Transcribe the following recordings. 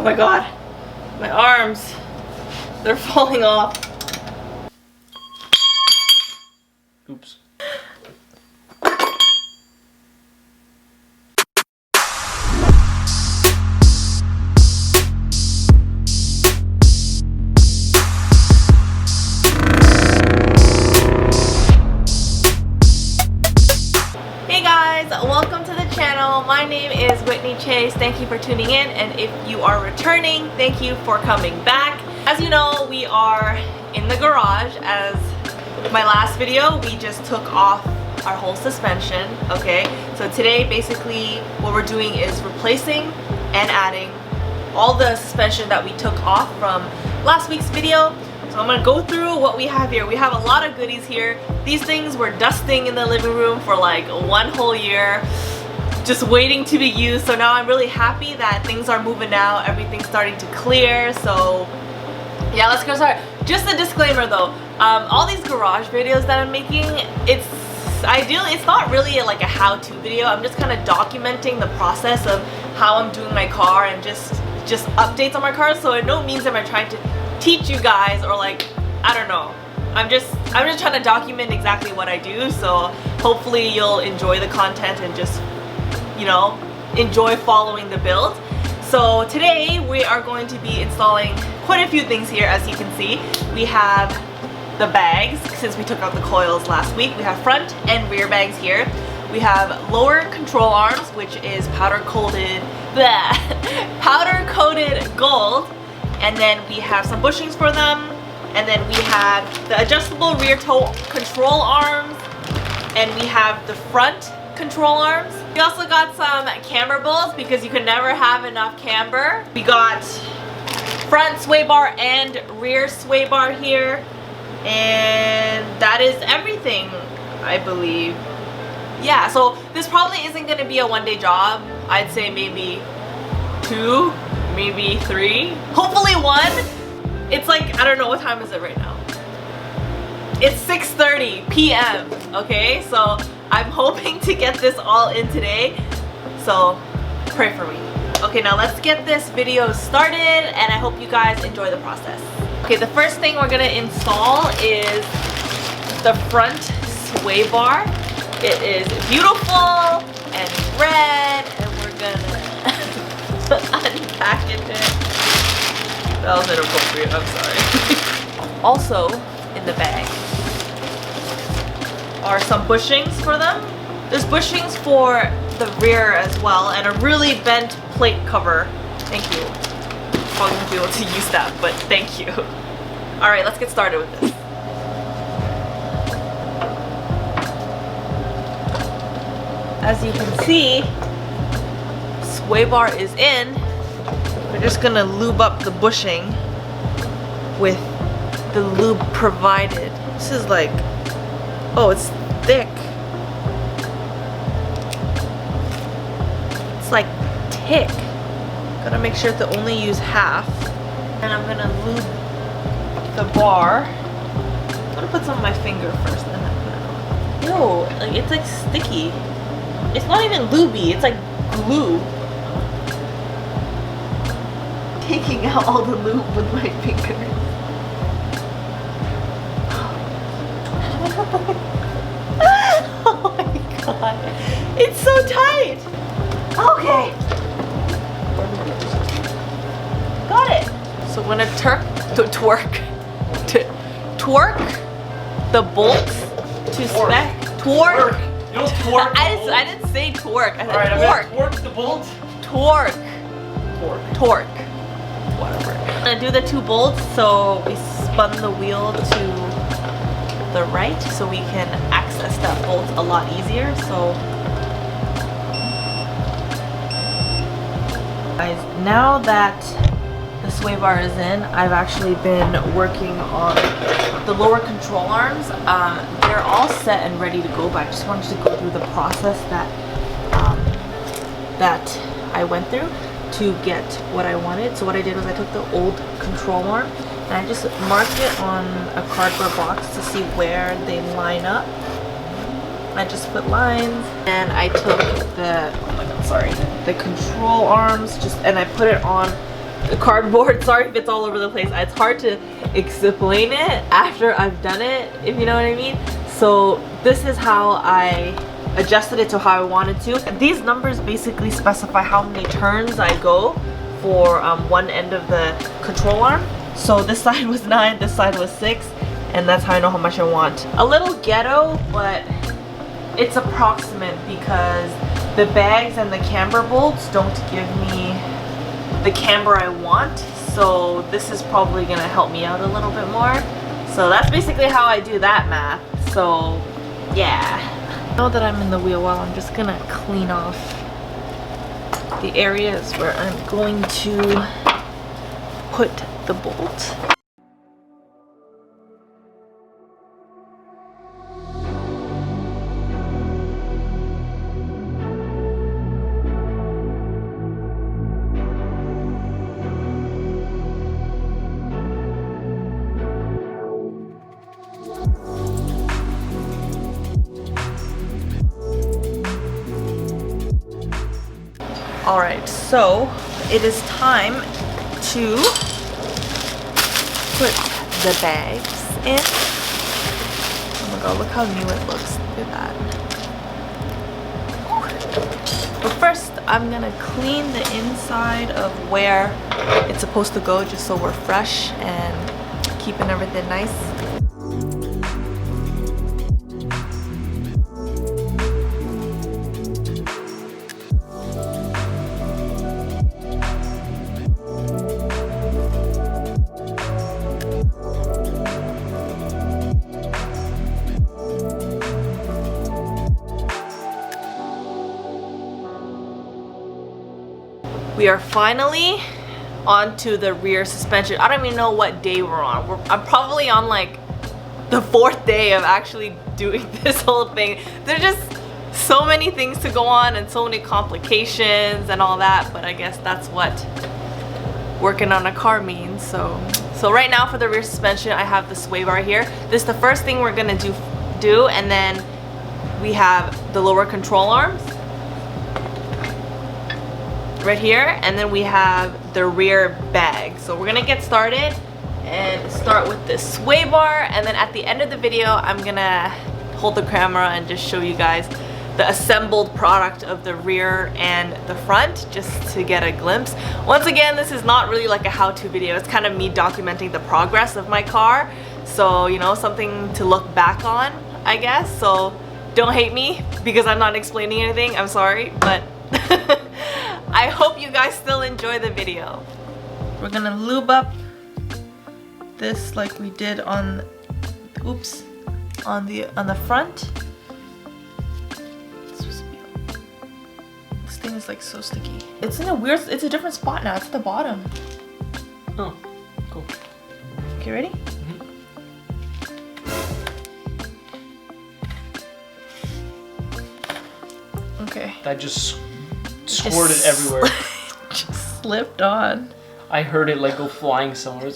my god, my arms, they're falling off. Oops. Hey guys, welcome to the channel. My name is WhitneyChase. Thank you for tuning in, and if you are returning, thank you for coming back. As you know, we are in the garage. As my last video, we just took off our whole suspension, okay? So today, basically, what we're doing is replacing and adding all the suspension that we took off from last week's video. So I'm gonna go through what we have here. We have a lot of goodies here. These things were dusting in the living room for like one whole year, just waiting to be used. So now I'm really happy that things are moving now. Everything's starting to clear. So yeah, let's go start. Just a disclaimer though, all these garage videos that I'm making, it's not really like a how-to video. I'm just kind of documenting the process of how I'm doing my car and just updates on my car. So in no means am I trying to teach you guys, or like, I don't know. I'm just trying to document exactly what I do, so hopefully you'll enjoy the content and just, you know, enjoy following the build. So today we are going to be installing quite a few things here. As you can see, we have the bags, since we took out the coils last week. We have front and rear bags here. We have lower control arms, which is powder coated gold. And then we have some bushings for them, and then we have the adjustable rear toe control arms, and we have the front control arms. We also got some camber bolts because you can never have enough camber. We got front sway bar and rear sway bar here, and that is everything, I believe. Yeah, so this probably isn't going to be a one-day job. I'd say maybe 2, maybe 3, hopefully 1. It's like, I don't know, what time is it right now? It's 6:30 p.m. okay, so I'm hoping to get this all in today, so pray for me. Okay, now let's get this video started, and I hope you guys enjoy the process. Okay, the first thing we're gonna install is the front sway bar. It is beautiful and red, and we're gonna unpackage it. That was inappropriate, I'm sorry. Also in the bag are some bushings for them. There's bushings for the rear as well, and a really bent plate cover. Thank you. Probably won't be able to use that, but thank you. Alright, let's get started with this. As you can see, sway bar is in. We're just gonna lube up the bushing with the lube provided. This is like, oh, it's thick. It's like thick. Gotta make sure to only use half. And I'm gonna lube the bar. I'm gonna put some on my finger first, then I put it on. Ew, like it's like sticky. It's not even lubey, it's like glue. Taking out all the lube with my fingers. Oh my god. It's so tight. Okay. Got it. So I'm gonna twerk the bolts to spec. Twerk. You don't twerk. I didn't say twerk. I said Alright, I'm twerk. gonna twerk the bolt. Torque. Whatever. I'm gonna do the 2 bolts, so we spun the wheel to the right so we can access that bolt a lot easier. So guys, now that the sway bar is in, I've actually been working on the lower control arms. They're all set and ready to go, but I just wanted to go through the process that I went through to get what I wanted. So what I did was I took the old control arm and I just marked it on a cardboard box to see where they line up. I just put lines, and I took the, oh my god, sorry, the control arms and I put it on cardboard. Sorry if it's all over the place. It's hard to explain it after I've done it, if you know what I mean. So this is how I adjusted it to how I wanted to. These numbers basically specify how many turns I go for one end of the control arm. So this side was 9, this side was 6, and that's how I know how much I want. A little ghetto, but it's approximate because the bags and the camber bolts don't give me the camber I want. So this is probably gonna help me out a little bit more. So that's basically how I do that math. So yeah. Now that I'm in the wheel well, I'm just gonna clean off the areas where I'm going to put the bolt. Alright, so it is time to put the bags in. Oh my god, look how new it looks. Look at that. But first, I'm gonna clean the inside of where it's supposed to go just so we're fresh and keeping everything nice. We are finally onto the rear suspension. I don't even know what day we're on. I'm probably on like the 4th day of actually doing this whole thing. There's just so many things to go on and so many complications and all that, but I guess that's what working on a car means. So right now for the rear suspension, I have the sway bar here. This is the first thing we're gonna do, and then we have the lower control arms right here, and then we have the rear bag. So we're gonna get started and start with this sway bar, and then at the end of the video I'm gonna hold the camera and just show you guys the assembled product of the rear and the front, just to get a glimpse. Once again, this is not really like a how-to video. It's kind of me documenting the progress of my car, so you know, something to look back on, I guess. So don't hate me because I'm not explaining anything. I'm sorry, but I hope you guys still enjoy the video. We're gonna lube up this like we did on, oops, on the front. This thing is like so sticky. It's in a weird, it's a different spot now. It's at the bottom. Oh, cool. Okay, ready? Okay. That just squirted everywhere. Just slipped on. I heard it like go flying somewhere.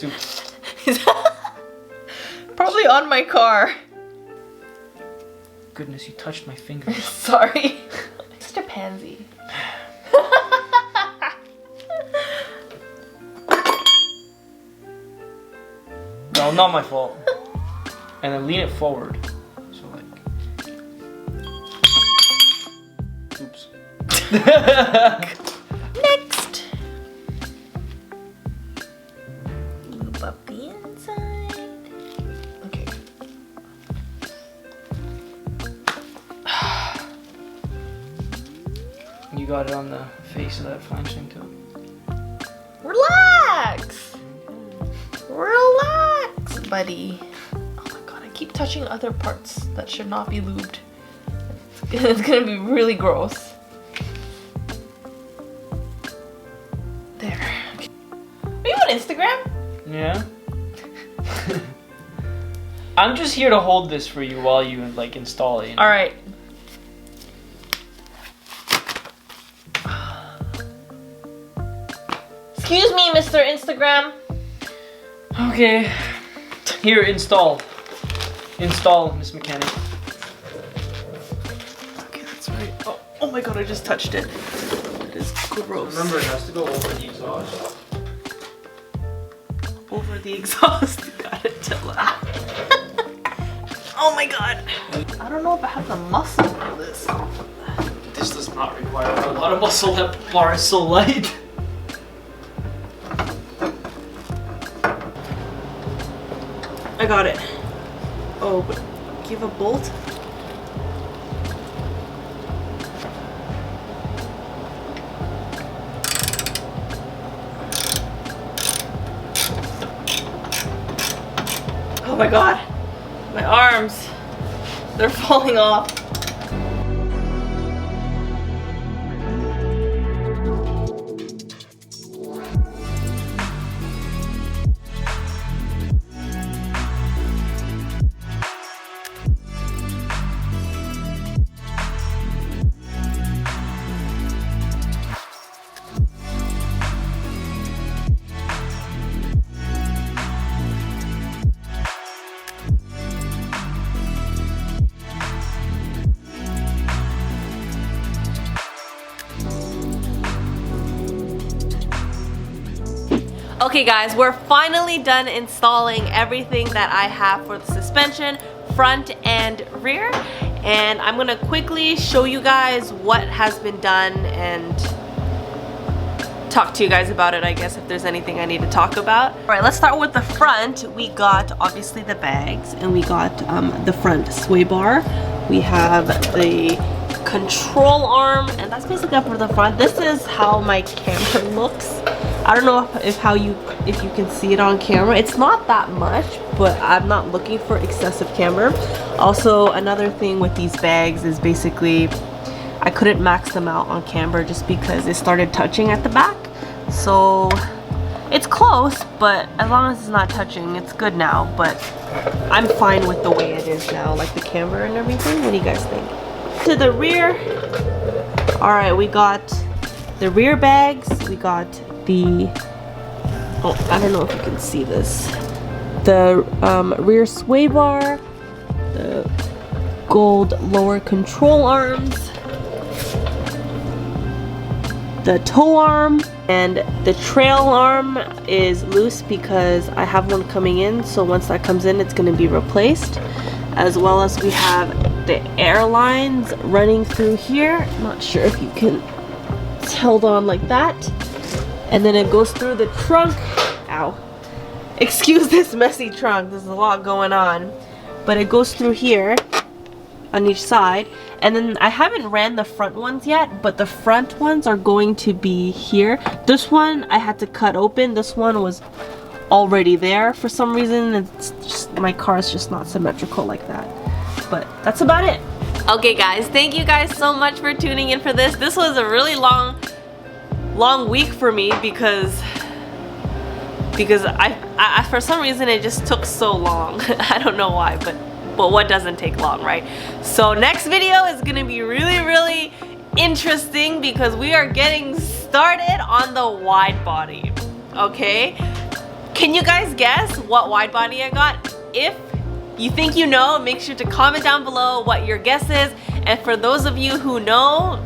Probably on my car. Goodness, you touched my finger. Sorry. Such a pansy. No, not my fault. And then lean it forward. So like. Oops. Next. Lube up the inside. Okay. You got it on the face of that flange thing too. Relax. Relax, buddy. Oh my god, I keep touching other parts that should not be lubed. It's gonna be really gross. There. Are you on Instagram? Yeah. I'm just here to hold this for you while you like install it. You know? All right. Excuse me, Mr. Instagram. Okay. Here, install. Install, Miss Mechanic. Okay, that's right. Oh my god, I just touched it. It is gross. Remember, it has to go over the exhaust. over the exhaust. Got it to laugh. Oh my god. I don't know if I have the muscle for this. This does not require a lot of muscle. That bar is so light. I got it. Oh, but give a bolt. Oh my god. My arms. They're falling off. Okay guys, we're finally done installing everything that I have for the suspension, front and rear. And I'm gonna quickly show you guys what has been done and talk to you guys about it, I guess, if there's anything I need to talk about. All right, let's start with the front. We got obviously the bags, and we got the front sway bar. We have the control arm, and that's basically up for the front. This is how my camera looks. I don't know if you can see it on camera. It's not that much, but I'm not looking for excessive camber. Also, another thing with these bags is basically I couldn't max them out on camber just because it started touching at the back. So it's close, but as long as it's not touching, it's good now. But I'm fine with the way it is now, like the camber and everything. What do you guys think? To the rear. All right, we got the rear bags. We got the, oh, I don't know if you can see this. The rear sway bar, the gold lower control arms, the tow arm, and the trail arm is loose because I have one coming in, so once that comes in it's going to be replaced. As well as we have the air lines running through here. Not sure if you can, it's held on like that. And then it goes through the trunk. Ow. Excuse this messy trunk, there's a lot going on. But it goes through here on each side. And then I haven't ran the front ones yet, but the front ones are going to be here. This one I had to cut open. This one was already there for some reason. It's just, my car is just not symmetrical like that. But that's about it. Okay guys, thank you guys so much for tuning in for this. This was a really long week for me because I for some reason it just took so long. I don't know why, but what doesn't take long, right? So next video is gonna be really interesting because we are getting started on the wide body. Okay, can you guys guess what wide body I got? If you think you know, make sure to comment down below what your guess is, and for those of you who know,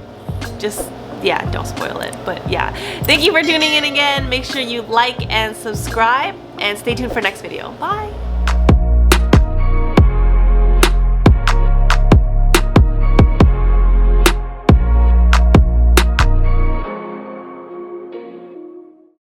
just, yeah, don't spoil it. But yeah, thank you for tuning in again. Make sure you like and subscribe, and stay tuned for next video. Bye.